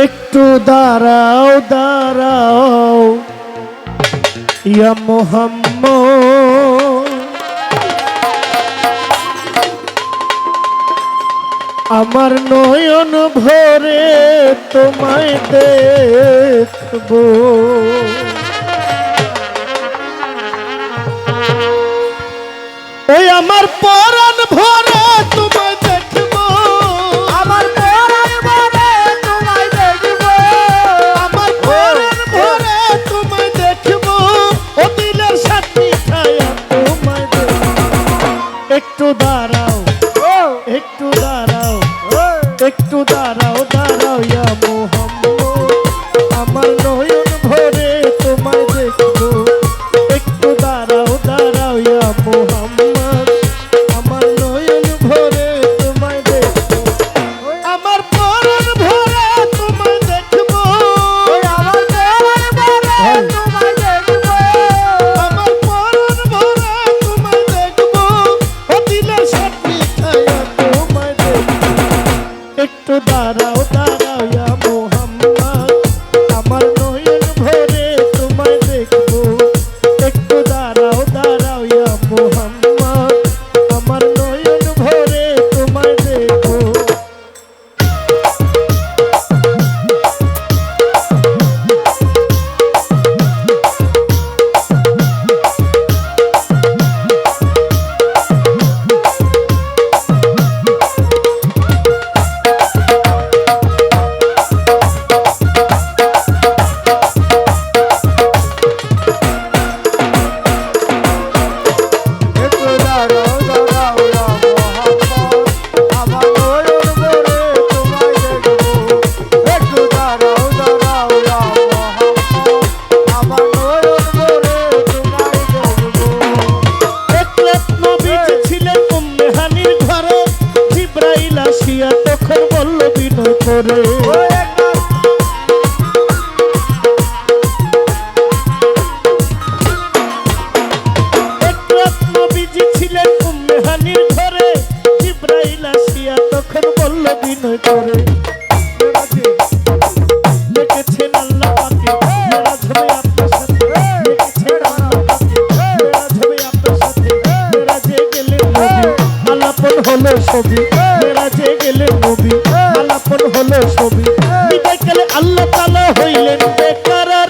একটু দাঁড়াও দাঁড়াও ইয়া মুহাম্মদ, আমার নয়ন ভরে তোমায় দেখবো। ওই আমার পরাণ ভরে তোমায় দেখবো, আমার পরাণ ভরে তোমায় দেখবো, আমার পরাণ ভরে তোমায় দেখবো, ও দিলের সাথী ছায়া তোমায় দেখবো। একটু দাঁড়াও একটু দাঁড়াও একটু দাঁড়াও দাঁড়াও ইয়া মুহাম্মদ, আমার নয়ন ভরে তোমায় দেখবো। একটু দাঁড়াও দাঁড়াও ইয়া মুহাম্মদ, আমার নয়ন ভরে তোমায় দেখবো। আমার পরাণ ভরে তোমায় দেখবো, আমার পরাণ ভরে তোমায় দেখবো, আমার পরাণ ভরে তোমায় দেখবো, ও দিলের সাথী ছায়া তোমায় দেখবো। একটু দাঁড়াও দাঁড়াও ইয়া মুহাম্মদ, আমার নয়ন ভরে তোমায় দেখবো। একটু দাঁড়াও দাঁড়াও ইয়া মুহাম্মদ, আমার নয়ন ভরে তোমায় দেখবো। একটু দাঁড়াও দাঁড়াও ইয়া মুহাম্মদ, আমার নয়ন ভরে তোমায় দেখবো। একটু দাঁড়াও দাঁড়াও ইয়া মুহাম্মদ, আমার নয়ন ভরে তোমায় দেখবো। এক রাত নবীজি ছিলেন উম্মে হানির ঘরে, জিবরাইল আসিয়া তখন বলল বিনয় করে, এক রাত নবীজি ছিলেন উম্মে হানির ঘরে, জিবরাইল আসিয়া তখন বলল বিনয় করে, দেখেছেন আল্লাহ পাকে মেরাজ হবে আপনার সাথে, দেখেছেন আল্লাহ পাকে মেরাজ হবে আপনার সাথে। মেরাজে গেলেন নবী, আলাপন হলো ছবি, মেরাজে গেলেন নবী, আলাপন হলো ছবি। বিদায় কালে আল্লাহ তাআলা হইলেন বেকরার,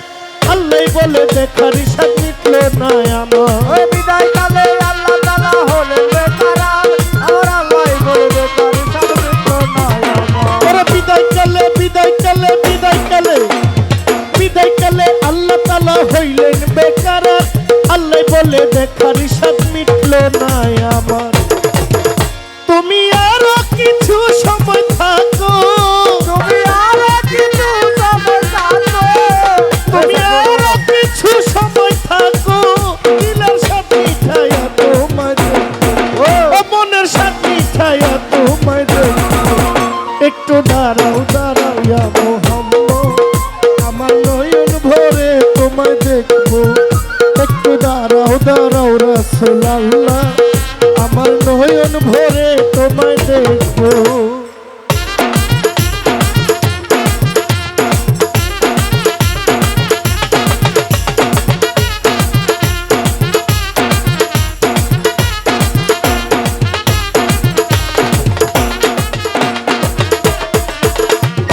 আল্লাহ বলে দেখার ইচ্ছা মিটলো না আমার। বিদায় কালে আল্লাহ তাআলা হলেন বেকরার, আমার আল্লাহ বলে বেকার সামনে তো নাই আমার। ওরে বিদায় কালে বিদায় কালে বিদায় কালে বিদায় কালে আল্লাহ তাআলা হইলেন বেকরার, আল্লাহ বলে দেখার ইচ্ছা মিটলো না আমার। তুমি আরো কিছু সময় থাকো, তুমি আরো কিছু সময় থাকো, তুমি আরো কিছু সময় থাকো, দিলের সাথী ছায়া তোমায় দেখবো, ও মনের সাথী ছায়া তোমায় দেখবো। একটু দাঁড়াও দাঁড়াও ইয়া মুহাম্মদ, আমার নয়ন ভরে তোমায় দেখবো। একটু দাঁড়াও দাঁড়াও রাসূলুল্লাহ, আমার নয়ন ভরে তোমায় দেখবো।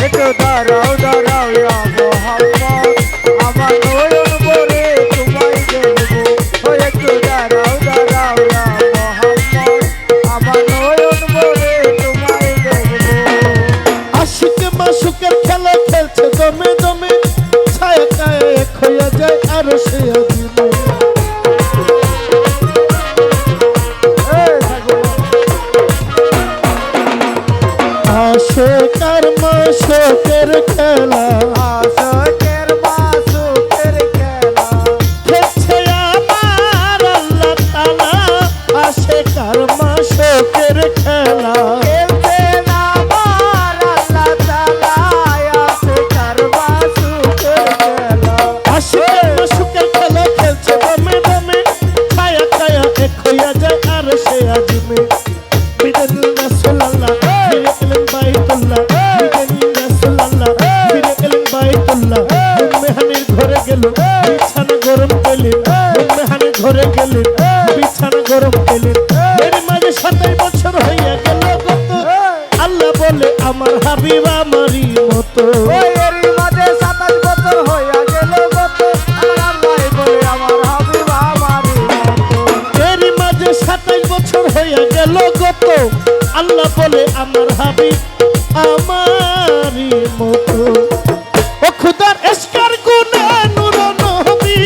একটু দাঁড়াও দাঁড়াও ইয়া মুহাম্মদ, আমার নয়ন ভরে তোমায় দেখবো। ও একটু দাঁড়াও দাঁড়াও ইয়া মুহাম্মদ, আমার নয়ন ভরে তোমায় দেখবো। আশিক মাসুকের খেলা খেলছে দমে দমে, ছায়া কায়ে এক হইয়া যায় আরো সে আজিমে। আশিক আর মাসুকের খেলা আশকের মাসুকের খেলা, খেলছে আমার আল্লাহ তাআলা, আশিক আর মাসুকের খেলা। খেলছেন আমার আল্লাহ তাআলা, আশকের মাসুকের খেলা। আশিক মাসুকের খেলা খেলছে দমে দমে, ছায়া কায়া এক হইয়া যায় আর সে আজিমে। বিদায় রাসূলুল্লাহ ফিরে গেলেন বাইতুল্লাহ, বিদায় রাসূলুল্লাহ ফিরে ঘরে গেলেন বিছানা গরম পেলেন এর মাঝে 27 বছর হইয়া গেল গত আল্লাহ বলে আমার হাবিব আমারই মতো ওই এরই মাঝে 27 বছর হইয়া গেল গত আমার আল্লাহ বলে আমার হাবিব আমারই মতো এর মাঝে 27 বছর হইয়া গেল গত আল্লাহ বলে আমার হাবিব আমারই মতো ও খুদার এশকার গুনে নূর নবী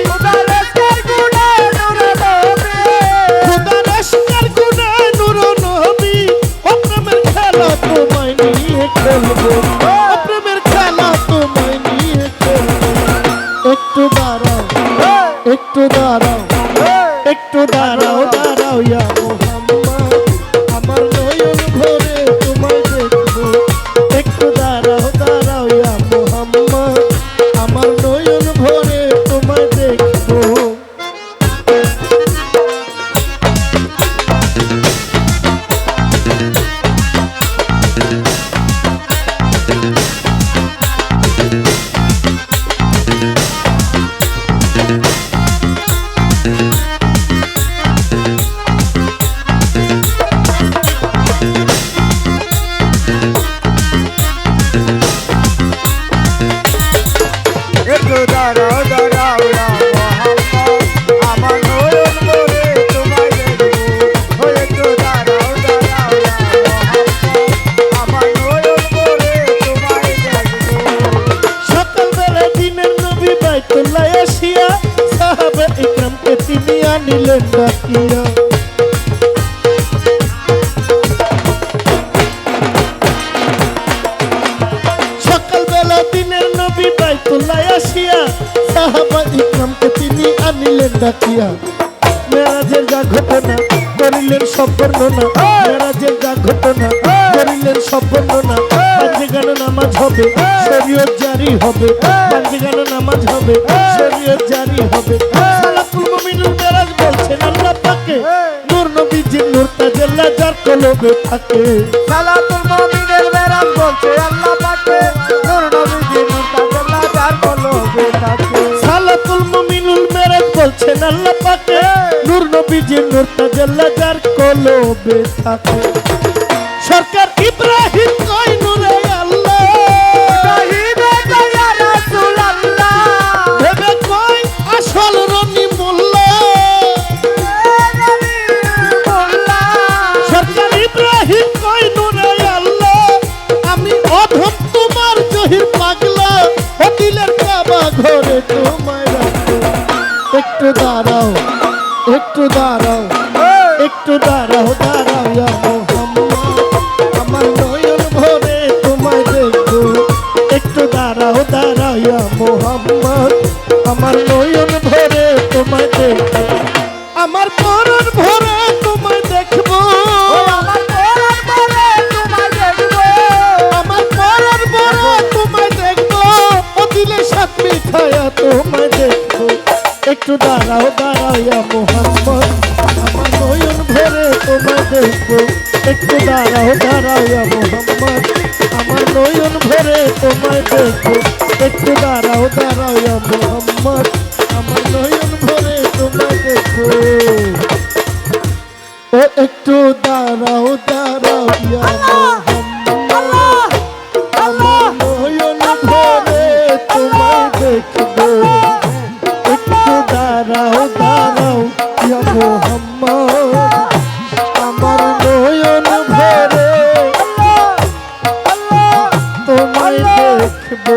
খুদার এশকার গুনে নূর নবী খুদার এশকার গুনে নূর নবী ও প্রেমের খেলা তোমায় নিয়ে খেলবো ও প্রেমের খেলা তোমায় নিয়ে খেলবো একটু দাঁড়াও একটু দাঁড়াও একটু দাঁড়াও দাঁড়াও ইয়া মোহাম্মদ আমার নয়ন ভরে তোমায় দেখবো একটু দাঁড়াও দাঁড়াও ইয়া মোহাম্মদ আমার নয়ন ভরে তোমায় দেখবো একটু দাঁড়াও দাঁড়াও ইয়া মোহাম্মদ আমার নয়ন ভরে তোমায় দেখবো ওই একটু দাঁড়াও দাঁড়াও ইয়া মোহাম্মদ আমার নয়ন ভরে তোমায় দেখবো সকালবেলা দিনের নবী বাইতুল্লাহ আসিয়া সাহাবে ইকরামকে তিনি আনিলেন ডাকিয়া সকালবেলা দিনের নবী বাইতুল্লাহ আসিয়া সাহাবা ইকরামকে তিনি আনিলেন ডাকিয়া মেরাজের যা ঘটনা করিলেন সব বর্ণনা মেরাজের যা ঘটনা করিলেন সব বর্ণনা পাঞ্জেগানো নামাজ হবে শরীয়ত জারি হবে পাঞ্জেগানো নামাজ হবে শরীয়ত জারি হবে সালাতুল মুমিনুল মেরাজ বলছেন আল্লাহ পাকে নূর নবীজির নূর তাজাল্লা যার কলবে থাকে সালাতুল মুমিনের মেরাজ বলছে আল্লাহ পাকে নূর নবীজি নূর তাজাল্লা যার কলবে থাকে সালাতুল মুমিনুল মেরাজ বলছেন আল্লাহ পাকে নূর নবীজির নূর তাজাল্লা যার কলবে থাকে সরকার ইব্রাহিম কয় নূরে আল্লাহ শহীদে দয়া রাসূলুল্লাহ ভেবে কয় আসল রনি মোল্লা সরকার ইব্রাহিম কয় নূরে আল্লাহ আমি অধম তোমার জহির পাগলা ও দিলের কাবা ঘরে তোমায় রাখবো একটু দাঁড়াও একটু দাঁড়াও একটু দাঁড়াও দাঁড়াও ইয়া মোহাম্মদ আমার নয়ন ভরে তোমায় দেখবো একটু দাঁড়াও দাঁড়াও ইয়া মোহাম্মদ আমার নয়ন ভরে তোমায় দেখবো আমার পরন ভরে তোমায় দেখবো আমার পরাণ ভরে তোমায় দেখবো আমার পরন ভরে তোমায় দেখবো ও দিলে সাত মিঠায়া তোমায় দেখবো একটু দাঁড়াও দাঁড়াও ইয়া মোহাম্মদ আমার নয়ন ভরে তোমায় দেখবো একটু দাঁড়াও দাঁড়াও ইয়া মোহাম্মদ আমার নয়ন ভরে তোমায় দেখবো একটু দাঁড়াও দাঁড়াও ইয়া মোহাম্মদ আমার নয়ন ভরে তোমায় দেখবো ও একটু দাঁড়াও দাঁড়াও ইয়া মোহাম্মদ আমার নয়ন ভরে তোমায় দেখবো একটু দাঁড়াও দাঁড়াও ইয়া মোহাম্মদ আমার নয়ন ভরে তোমায় দেখবো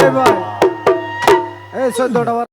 এবার এই 14টা